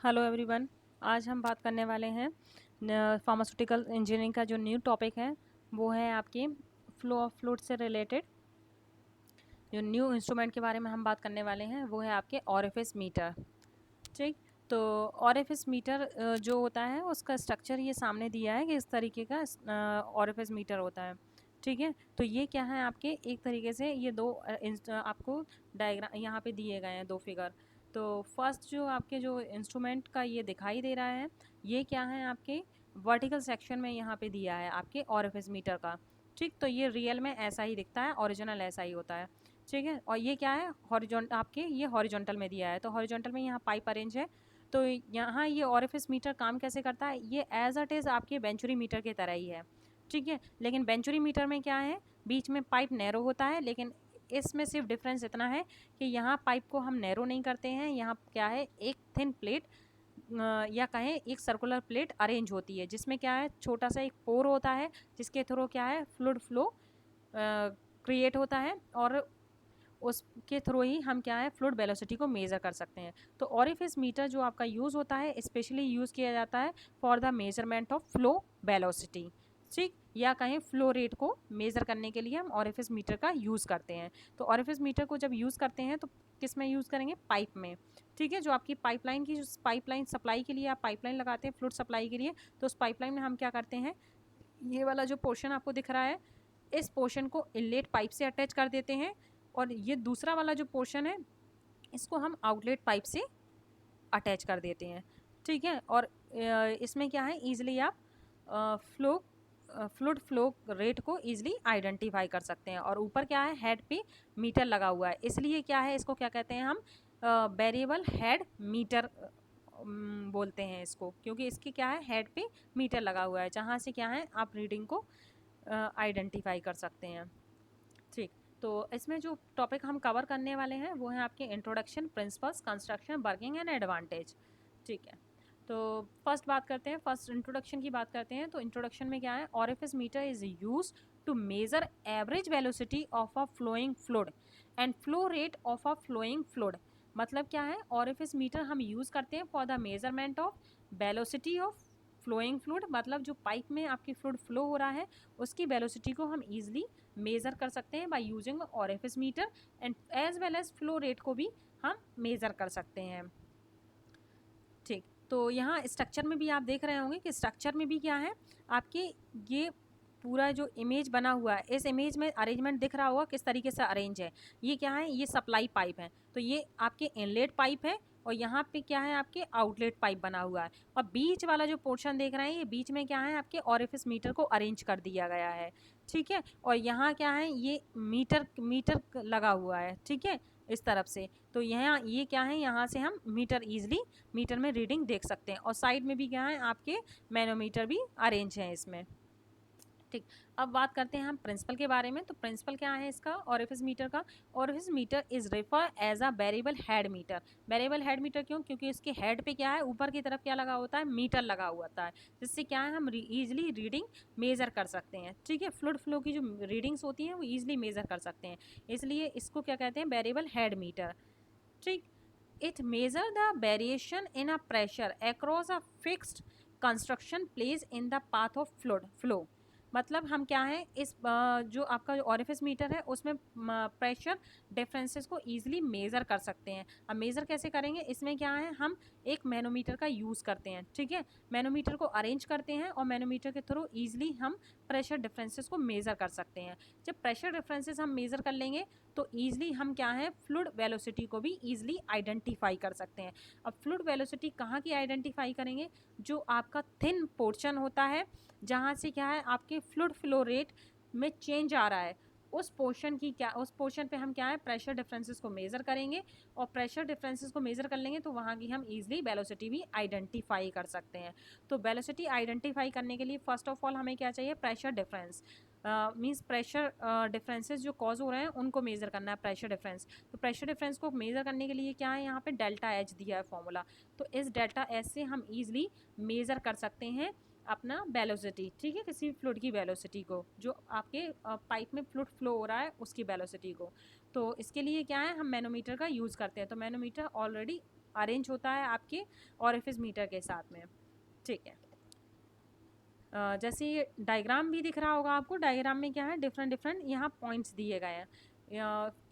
Hello everyone. आज हम बात करने वाले हैं फार्मास्यूटिकल इंजीनियरिंग का जो न्यू टॉपिक है वो है आपकी फ्लो ऑफ फ्लूइड से रिलेटेड। जो न्यू इंस्ट्रूमेंट के बारे में हम बात करने वाले हैं वो है आपके ऑरिफिस मीटर। ठीक, तो ऑरिफिस मीटर जो होता है उसका स्ट्रक्चर ये सामने दिया है कि इस तरीके का ऑरिफिस मीटर होता है। ठीक है, तो ये क्या है आपके एक तरीके से ये दो आपको डायग्राम यहाँ पे दिए गए हैं, दो फिगर। तो फर्स्ट जो आपके जो इंस्ट्रूमेंट का ये दिखाई दे रहा है ये क्या है आपके वर्टिकल सेक्शन में यहाँ पे दिया है आपके ऑरिफिस मीटर का। ठीक, तो ये रियल में ऐसा ही दिखता है, ओरिजिनल ऐसा ही होता है। ठीक है, और ये क्या है हॉरिजॉन्टल, आपके ये हॉरिजॉन्टल में दिया है, तो हॉरिजॉन्टल में यहाँ पाइप अरेंज है। तो यहाँ ये ऑरिफिस मीटर काम कैसे करता है, ये एज इट इज़ आपके बेंचुरी मीटर की तरह ही है। ठीक है, लेकिन बेंचुरी मीटर में क्या है, बीच में पाइप नैरो होता है, लेकिन इसमें सिर्फ डिफरेंस इतना है कि यहाँ पाइप को हम नैरो नहीं करते हैं, यहाँ क्या है एक थिन प्लेट या कहें एक सर्कुलर प्लेट अरेंज होती है, जिसमें क्या है छोटा सा एक पोर होता है जिसके थ्रू क्या है फ्लूइड फ्लो क्रिएट होता है, और उसके थ्रू ही हम क्या है फ्लूइड वेलोसिटी को मेज़र कर सकते हैं। तो ऑरिफिस मीटर जो आपका यूज़ होता है स्पेशली यूज़ किया जाता है for the measurement of flow velocity. ठीक, या कहें फ्लो रेट को मेज़र करने के लिए हम ऑरिफिस मीटर का यूज़ करते हैं। तो ऑरिफिस मीटर को जब यूज़ करते हैं तो किस में यूज़ करेंगे, पाइप में। ठीक है, जो आपकी पाइपलाइन की जो पाइपलाइन सप्लाई के लिए आप पाइपलाइन लगाते हैं फ्लूइड सप्लाई के लिए, तो उस पाइपलाइन में हम क्या करते हैं, ये वाला जो पोर्शन आपको दिख रहा है इस पोर्शन को इनलेट पाइप से अटैच कर देते हैं, और ये दूसरा वाला जो पोर्शन है इसको हम आउटलेट पाइप से अटैच कर देते हैं। ठीक है, और इसमें क्या है ईजिली आप फ्लूइड फ्लो रेट को ईजिली आइडेंटिफाई कर सकते हैं। और ऊपर क्या है हेड पे मीटर लगा हुआ है, इसलिए क्या है इसको क्या कहते हैं हम वेरिएबल हेड मीटर बोलते हैं इसको, क्योंकि इसके क्या है हेड पे मीटर लगा हुआ है जहाँ से क्या है आप रीडिंग को आइडेंटिफाई कर सकते हैं। ठीक, तो इसमें जो टॉपिक हम कवर करने वाले हैं वो है आपके introduction, principles, construction, working and advantage. ठीक है, तो फर्स्ट बात करते हैं, फर्स्ट इंट्रोडक्शन की बात करते हैं। तो इंट्रोडक्शन में क्या है, orifice meter is use to measure average velocity of a flowing fluid and flow rate of a flowing fluid. मतलब क्या है, ऑरिफिस मीटर हम यूज़ करते हैं for the measurement of velocity of flowing fluid, मतलब जो पाइप में आपकी फ्लूइड फ्लो हो रहा है उसकी वेलोसिटी को हम ईजिली मेज़र कर सकते हैं by using orifice meter, and as well as flow rate को भी हम मेज़र कर सकते हैं। ठीक, तो यहाँ स्ट्रक्चर में भी आप देख रहे होंगे कि स्ट्रक्चर में भी क्या है आपके ये पूरा जो इमेज बना हुआ है इस इमेज में अरेंजमेंट दिख रहा होगा किस तरीके से अरेंज है। ये क्या है, ये सप्लाई पाइप है, तो ये आपके इनलेट पाइप है, और यहाँ पे क्या है आपके आउटलेट पाइप बना हुआ है, और बीच वाला जो पोर्शन देख रहे हैं ये बीच में क्या है आपके ऑरिफिस मीटर को अरेंज कर दिया गया है। ठीक है, और यहाँ क्या है ये मीटर मीटर लगा हुआ है। ठीक है, इस तरफ से, तो यहाँ ये क्या है यहाँ से हम मीटर ईजिली मीटर में रीडिंग देख सकते हैं, और साइड में भी क्या है आपके मैनोमीटर भी अरेंज हैं इसमें। ठीक, अब बात करते हैं हम प्रिंसिपल के बारे में। तो प्रिंसिपल क्या है इसका ऑरिफिस मीटर का, orifice meter is refer as a variable head meter. Variable head meter क्यों, क्योंकि इसके हेड पे क्या है ऊपर की तरफ क्या लगा होता है, मीटर लगा हुआ होता है, जिससे क्या है हम ईजिली रीडिंग मेजर कर सकते हैं। ठीक है, फ्लूइड फ्लो की जो रीडिंग्स होती हैं वो ईजिली मेजर कर सकते हैं, इसलिए इसको क्या कहते हैं वेरिएबल हेड मीटर। ठीक, it measure the variation in a pressure across a fixed construction place in the path of flow। मतलब हम क्या है इस जो आपका जो ऑरिफिस मीटर है उसमें प्रेशर डिफरेंसेस को ईजिली मेज़र कर सकते हैं। अब मेज़र कैसे करेंगे, इसमें क्या है हम एक मैनोमीटर का यूज़ करते हैं। ठीक है, मैनोमीटर को अरेंज करते हैं और मैनोमीटर के थ्रू ईजिली हम प्रेशर डिफरेंसेस को मेज़र कर सकते हैं। जब प्रेशर डिफरेंसेस हम मेज़र कर लेंगे तो ईजिली हम क्या है फ्लूइड वेलोसिटी को भी ईजिली आइडेंटिफाई कर सकते हैं। अब फ्लूइड वेलोसिटी कहाँ की आइडेंटिफाई करेंगे, जो आपका थिन पोर्शन होता है जहाँ से क्या है आपके फ्लूइड फ्लो रेट में चेंज आ रहा है, उस पोर्शन की क्या उस पोर्शन पे हम क्या है प्रेशर डिफरेंसेस को मेज़र करेंगे, और प्रेशर डिफरेंसेस को मेज़र कर लेंगे तो वहाँ की हम ईजिली वेलोसिटी भी आइडेंटिफाई कर सकते हैं। तो वेलोसिटी आइडेंटिफाई करने के लिए फर्स्ट ऑफ ऑल हमें क्या चाहिए, pressure difference, means pressure differences जो कॉज हो रहे हैं उनको मेज़र करना है प्रेशर डिफरेंस। तो प्रेशर डिफरेंस को मेज़र करने के लिए क्या है यहाँ पे डेल्टा एच दिया है फॉर्मूला, तो इस डेल्टा एच से हम ईजिली मेज़र कर सकते हैं अपना वेलोसिटी। ठीक है, किसी फ्लूइड की वेलोसिटी को, जो आपके पाइप में फ्लूइड फ्लो हो रहा है उसकी वेलोसिटी को। तो इसके लिए क्या है हम मैनोमीटर का यूज़ करते हैं, तो मैनोमीटर ऑलरेडी अरेंज होता है आपके ऑरिफिस मीटर के साथ में। ठीक है, जैसे ये डायग्राम भी दिख रहा होगा आपको, डायग्राम में क्या है, डिफरेंट डिफरेंट यहाँ पॉइंट्स दिए गए हैं।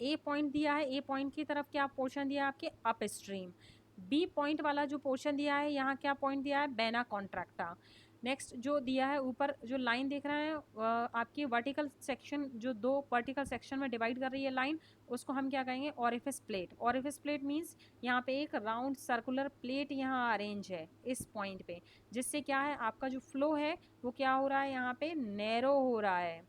ए पॉइंट दिया है, ए पॉइंट की तरफ क्या पोर्शन दिया है आपके अप स्ट्रीम। बी पॉइंट वाला जो पोर्शन दिया है यहाँ क्या पॉइंट दिया है, बेना कॉन्ट्रैक्टा। नेक्स्ट जो दिया है ऊपर जो लाइन देख रहे हैं आपकी वर्टिकल सेक्शन, जो दो वर्टिकल सेक्शन में डिवाइड कर रही है लाइन, उसको हम क्या कहेंगे, orifice plate. Orifice plate means यहाँ पे एक राउंड सर्कुलर प्लेट यहाँ अरेंज है इस पॉइंट पे, जिससे क्या है आपका जो फ्लो है वो क्या हो रहा है, यहाँ पे नैरो हो रहा है।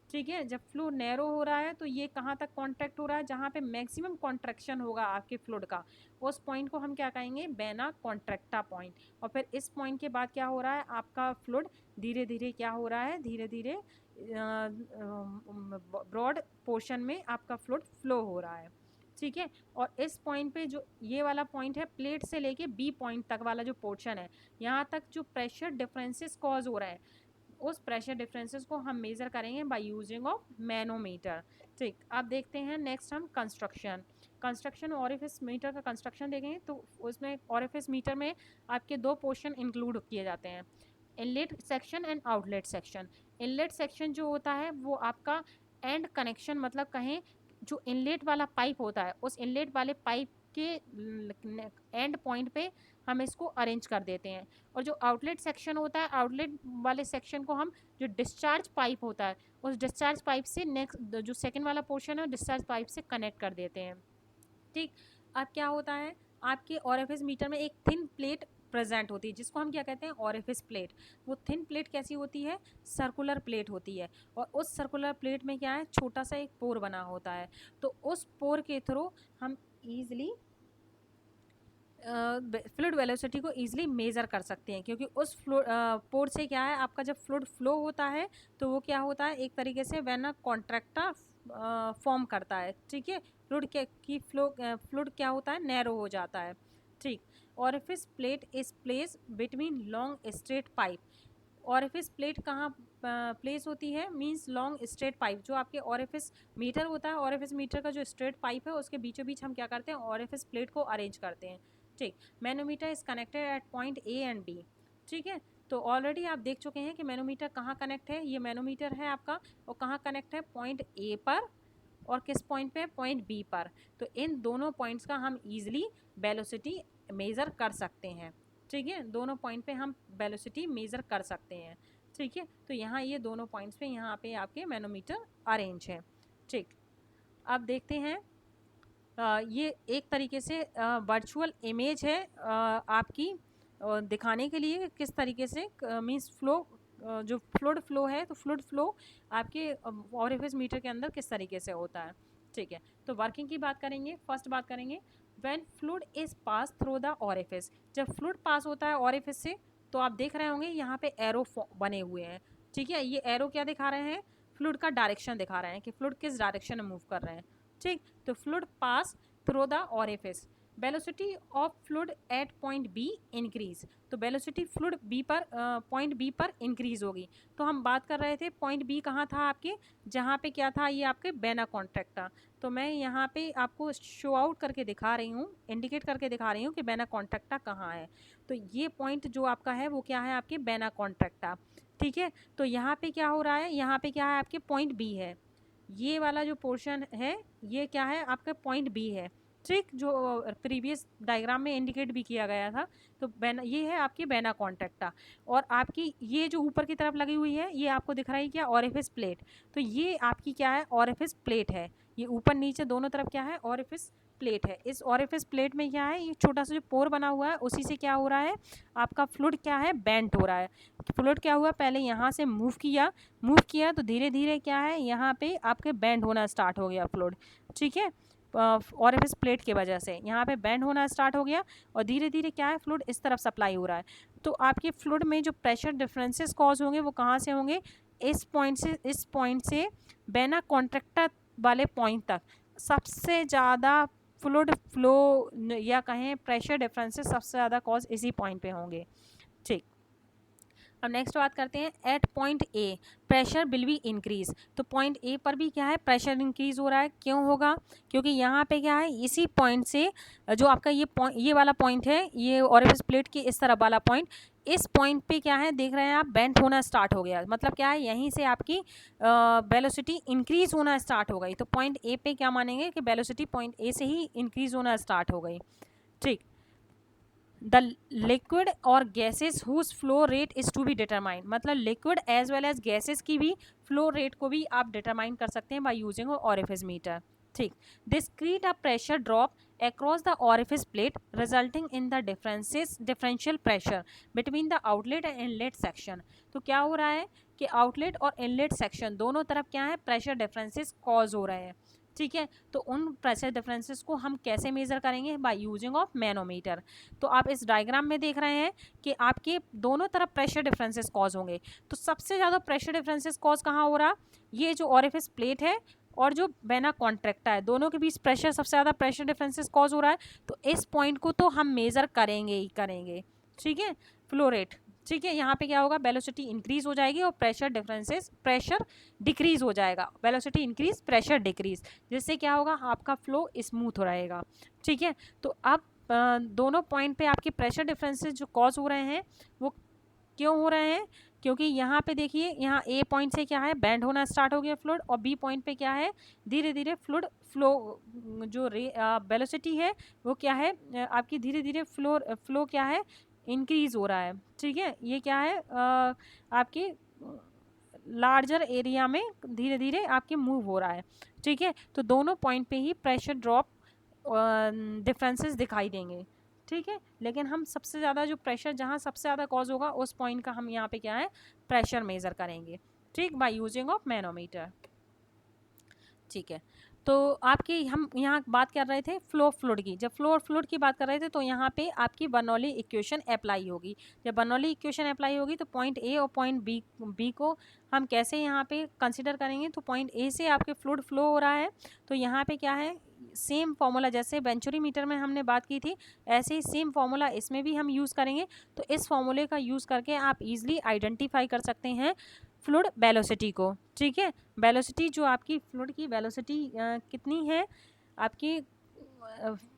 ठीक है, जब फ्लो नैरो हो रहा है तो ये कहाँ तक कॉन्ट्रैक्ट हो रहा है, जहाँ पे मैक्सिमम कॉन्ट्रैक्शन होगा आपके फ्लूइड का, उस पॉइंट को हम क्या कहेंगे, बेना कॉन्ट्रैक्टा पॉइंट। और फिर इस पॉइंट के बाद क्या हो रहा है, आपका फ्लूइड धीरे धीरे क्या हो रहा है, धीरे धीरे ब्रॉड पोर्शन में आपका फ्लूइड फ्लो हो रहा है। ठीक है, और इस पॉइंट पे जो ये वाला पॉइंट है, प्लेट से लेके बी पॉइंट तक वाला जो पोर्शन है, यहाँ तक जो प्रेशर डिफरेंसेस कॉज हो रहे हैं, उस प्रेशर डिफरेंसेस को हम मेज़र करेंगे बाय यूजिंग ऑफ मैनोमीटर। ठीक, अब देखते हैं नेक्स्ट हम कंस्ट्रक्शन ऑरिफिस मीटर का कंस्ट्रक्शन देखेंगे तो उसमें ऑरिफिस मीटर में आपके दो पोर्शन इंक्लूड किए जाते हैं, inlet section and outlet section. Inlet section जो होता है वो आपका एंड कनेक्शन, मतलब कहें जो इनलेट वाला पाइप होता है, उस इनलेट वाले पाइप के एंड पॉइंट पे हम इसको अरेंज कर देते हैं। और जो आउटलेट सेक्शन होता है, आउटलेट वाले सेक्शन को हम जो डिस्चार्ज पाइप होता है, उस डिस्चार्ज पाइप से नेक्स्ट जो सेकंड वाला पोर्शन है डिस्चार्ज पाइप से कनेक्ट कर देते हैं। ठीक, अब क्या होता है, आपके ऑरिफिस मीटर में एक थिन प्लेट प्रेजेंट होती है, जिसको हम क्या कहते हैं, ऑरिफिस प्लेट। वो थिन प्लेट कैसी होती है, सर्कुलर प्लेट होती है, और उस सर्कुलर प्लेट में क्या है, छोटा सा एक पोर बना होता है। तो उस पोर के थ्रू हम ईजिली फ्लूइड वेलोसिटी को ईजिली मेज़र कर सकते हैं, क्योंकि उस पोर से क्या है, आपका जब फ्लूइड फ्लो होता है तो वो क्या होता है, एक तरीके से वेना कॉन्ट्रैक्टा फॉर्म करता है। ठीक है, फ्लूइड क्या होता है, नैरो हो जाता है। ठीक, orifice plate is place between long straight pipe. Orifice plate कहाँ प्लेस होती है, मींस लॉन्ग स्ट्रेट पाइप। जो आपके ऑरिफिस मीटर होता है, ऑरिफिस मीटर का जो स्ट्रेट पाइप है उसके बीचों बीच हम क्या करते हैं, ऑरिफिस प्लेट को अरेंज करते हैं। ठीक, manometer is connected at point A and B. ठीक है, तो ऑलरेडी आप देख चुके हैं कि मैनोमीटर कहाँ कनेक्ट है, ये मैनोमीटर है आपका, और कहाँ कनेक्ट है, पॉइंट ए पर, और किस पॉइंट पे, पॉइंट बी पर। तो इन दोनों पॉइंट्स का हम ईजिली वेलोसिटी मेज़र कर सकते हैं। ठीक है, दोनों पॉइंट पे हम वेलोसिटी मेज़र कर सकते हैं। ठीक है, तो यहाँ ये दोनों पॉइंट्स पे यहाँ पे आपके मैनोमीटर अरेंज है। ठीक, अब देखते हैं ये एक तरीके से वर्चुअल इमेज है आपकी दिखाने के लिए किस तरीके से मींस फ्लो, जो फ्लूइड फ्लो है, तो फ्लूइड फ्लो आपके ऑरिफिस मीटर के अंदर किस तरीके से होता है। ठीक है, तो वर्किंग की बात करेंगे। फर्स्ट बात करेंगे, when fluid is pass through the orifice. जब फ्लूइड पास होता है ऑरिफिस से, तो आप देख रहे होंगे यहाँ पे एरो बने हुए हैं। ठीक है, ये एरो क्या दिखा रहे हैं, फ्लूइड का डायरेक्शन दिखा रहे हैं कि फ्लूइड किस डायरेक्शन में मूव कर रहे हैं। ठीक, तो fluid pass through the orifice, velocity of fluid at point B increase. तो वेलोसिटी फ्लूइड बी पर पॉइंट बी पर इंक्रीज होगी। तो हम बात कर रहे थे पॉइंट बी कहाँ था आपके, जहाँ पे क्या था, ये आपके बेना कॉन्ट्रैक्ट था। तो मैं यहाँ पे आपको शो आउट करके दिखा रही हूँ, इंडिकेट करके दिखा रही हूँ कि बेना कॉन्ट्रैक्टा कहाँ है। तो ये पॉइंट जो आपका है वो क्या है, आपके बेना कॉन्ट्रैक्टा। ठीक है, तो यहाँ पे क्या हो रहा है, यहाँ पे क्या है, आपके पॉइंट बी है, ये वाला जो पोर्शन है ये क्या है, आपका पॉइंट बी है। ठीक, जो प्रीवियस डायग्राम में इंडिकेट भी किया गया था। तो बेना, ये है आपकी बेना कॉन्ट्रैक्टा, और आपकी ये जो ऊपर की तरफ लगी हुई है ये आपको दिख रहा है क्या, ऑरिफिस प्लेट। तो ये आपकी क्या है, ऑरिफिस प्लेट है। ये ऊपर नीचे दोनों तरफ क्या है, ऑरिफिस प्लेट है। इस ऑरिफिस प्लेट में क्या है, ये छोटा सा जो पोर बना हुआ है उसी से क्या हो रहा है, आपका फ्लूइड क्या है, बेंट हो रहा है। फ्लूइड क्या हुआ, पहले यहाँ से मूव किया तो धीरे धीरे क्या है, यहाँ पे आपके बेंड होना स्टार्ट हो गया फ्लूइड। ठीक है, ऑरिफिस प्लेट की वजह से यहाँ पे बेंड होना स्टार्ट हो गया, और धीरे धीरे क्या है, फ्लूइड इस तरफ सप्लाई हो रहा है। तो आपके फ्लूइड में जो प्रेशर डिफरेंसेस कॉज होंगे वो कहाँ से होंगे, इस पॉइंट से बेना कॉन्ट्रैक्टा वाले पॉइंट तक सबसे ज़्यादा फ्लूइड फ्लो या कहें प्रेशर डिफरेंसेस सबसे ज़्यादा कॉज इसी पॉइंट पे होंगे। ठीक, अब नेक्स्ट बात करते हैं at point A pressure will be increase. तो पॉइंट ए पर भी क्या है, प्रेशर इंक्रीज हो रहा है। क्यों होगा? क्योंकि यहाँ पे क्या है, इसी पॉइंट से जो आपका ये वाला पॉइंट है, ये ओरिफिस प्लेट के इस तरफ वाला पॉइंट, इस पॉइंट पे क्या है, देख रहे हैं आप, बेंट होना स्टार्ट हो गया। मतलब क्या है, यहीं से आपकी वेलोसिटी इंक्रीज होना स्टार्ट हो गई। तो पॉइंट ए पे क्या मानेंगे कि वेलोसिटी पॉइंट ए से ही इंक्रीज होना स्टार्ट हो गई। ठीक, द लिक्विड और gases whose flow rate is to be determined. मतलब liquid as well as gases की भी फ्लो रेट को भी आप डिटरमाइन कर सकते हैं बाय यूजिंग ऑरिफिस मीटर। ठीक, this create a pressure drop across the orifice plate resulting in the differential pressure between the outlet and inlet section। तो क्या हो रहा है कि आउटलेट और इनलेट सेक्शन दोनों तरफ क्या है, प्रेशर डिफरेंसेस कॉज हो रहे हैं। ठीक है, तो उन प्रेशर डिफरेंसेस को हम कैसे मेजर करेंगे? Bye using of manometer. तो आप इस डायग्राम में देख रहे हैं कि आपके दोनों तरफ प्रेशर डिफरेंसेस कॉज होंगे। तो सबसे ज़्यादा प्रेशर डिफरेंसेस कॉज कहाँ हो रहा? ये जो ओरिफिस प्लेट है और जो वेना कॉन्ट्रैक्टा है, दोनों के बीच प्रेशर, सबसे ज़्यादा प्रेशर डिफरेंसेस कॉज हो रहा है। तो इस पॉइंट को तो हम मेज़र करेंगे ही करेंगे। ठीक है, फ्लो रेट। ठीक है, यहाँ पे क्या होगा, वेलोसिटी इंक्रीज हो जाएगी और प्रेशर डिक्रीज हो जाएगा। वेलोसिटी इंक्रीज, प्रेशर डिक्रीज, जिससे क्या होगा, आपका फ्लो स्मूथ हो रहेगा। ठीक है, तो अब दोनों पॉइंट पे आपके प्रेशर डिफरेंसेस जो कॉज हो रहे हैं वो क्यों हो रहे हैं? क्योंकि यहाँ पे देखिए, यहाँ ए पॉइंट से क्या है, बैंड होना स्टार्ट हो गया फ्लूइड, और बी पॉइंट पे क्या है, धीरे धीरे फ्लूइड फ्लो, जो वेलोसिटी है वो क्या है, आपकी धीरे धीरे फ्लो क्या है, इंक्रीज हो रहा है। ठीक है, ये क्या है, आपकी लार्जर एरिया में धीरे धीरे आपके मूव हो रहा है। ठीक है, तो दोनों पॉइंट पे ही प्रेशर ड्रॉप डिफरेंसेस दिखाई देंगे। ठीक है, लेकिन हम सबसे ज़्यादा जो प्रेशर जहाँ सबसे ज़्यादा कॉज होगा उस पॉइंट का हम यहाँ पे क्या है, प्रेशर मेज़र करेंगे। ठीक, बाय यूजिंग ऑफ मैनोमीटर। ठीक है, तो आपकी हम यहाँ बात कर रहे थे फ्लो फ्लूइड की। जब फ्लो और फ्लूइड की बात कर रहे थे तो यहाँ पे आपकी बर्नौली इक्वेशन अप्लाई होगी। जब बर्नौली इक्वेशन अप्लाई होगी तो पॉइंट ए और पॉइंट बी को हम कैसे यहाँ पे कंसिडर करेंगे? तो पॉइंट ए से आपके फ्लूइड फ्लो हो रहा है, तो यहाँ पे क्या है, सेम फॉर्मूला जैसे वेंचुरी मीटर में हमने बात की थी, ऐसे ही सेम फॉर्मूला इसमें भी हम यूज़ करेंगे। तो इस फॉर्मूले का यूज़ करके आप इजीली आइडेंटिफाई कर सकते हैं फ्लूइड वेलोसिटी को। ठीक है, वेलोसिटी जो आपकी फ्लूइड की वेलोसिटी कितनी है आपकी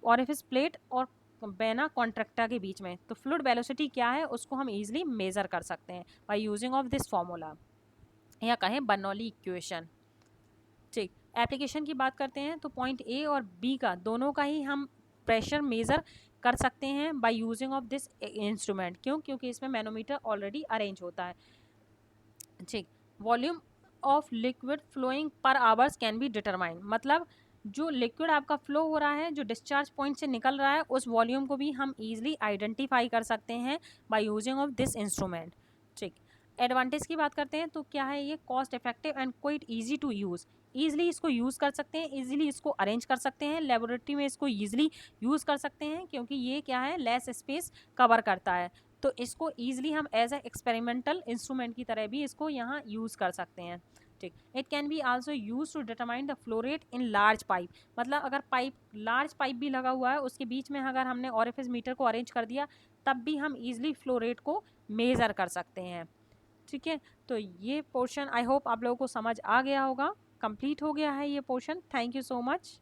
ओरिफिस प्लेट और वेना कॉन्ट्रैक्टा के बीच में, तो फ्लूइड वेलोसिटी क्या है उसको हम इजीली मेज़र कर सकते हैं by using of this formula, या कहें बर्नौली इक्वेशन। ठीक, एप्लीकेशन की बात करते हैं तो पॉइंट ए और बी का दोनों का ही हम प्रेशर मेज़र कर सकते हैं by using of this instrument. क्यों? क्योंकि इसमें मैनोमीटर ऑलरेडी अरेंज होता है। ठीक, volume of liquid flowing per hours can be determine. मतलब जो लिक्विड आपका फ्लो हो रहा है, जो डिस्चार्ज पॉइंट से निकल रहा है, उस वॉल्यूम को भी हम इजीली आइडेंटिफाई कर सकते हैं by using of this instrument. ठीक, एडवांटेज की बात करते हैं तो क्या है, ये cost effective and quite easy to use. Easily इसको यूज़ कर सकते हैं, ईजिली इसको अरेंज कर सकते हैं, लेबोरेटरी में इसको ईजिली यूज़ कर सकते हैं, क्योंकि ये क्या है, लेस स्पेस कवर करता है। तो इसको ईजिली हम एज ए एक्सपेरिमेंटल इंस्ट्रूमेंट की तरह भी इसको यहाँ यूज़ कर सकते हैं। ठीक, it can be also use to determine the flow rate in large pipe. मतलब अगर लार्ज पाइप भी लगा हुआ है, उसके बीच में अगर हमने ओरिफिस मीटर को अरेंज कर दिया, तब भी हम ईजिली फ्लो रेट को मेज़र कर सकते हैं। ठीक है, तो ये पोर्शन आई होप आप लोगों को समझ आ गया होगा, कंप्लीट हो गया है ये portion. Thank you so much.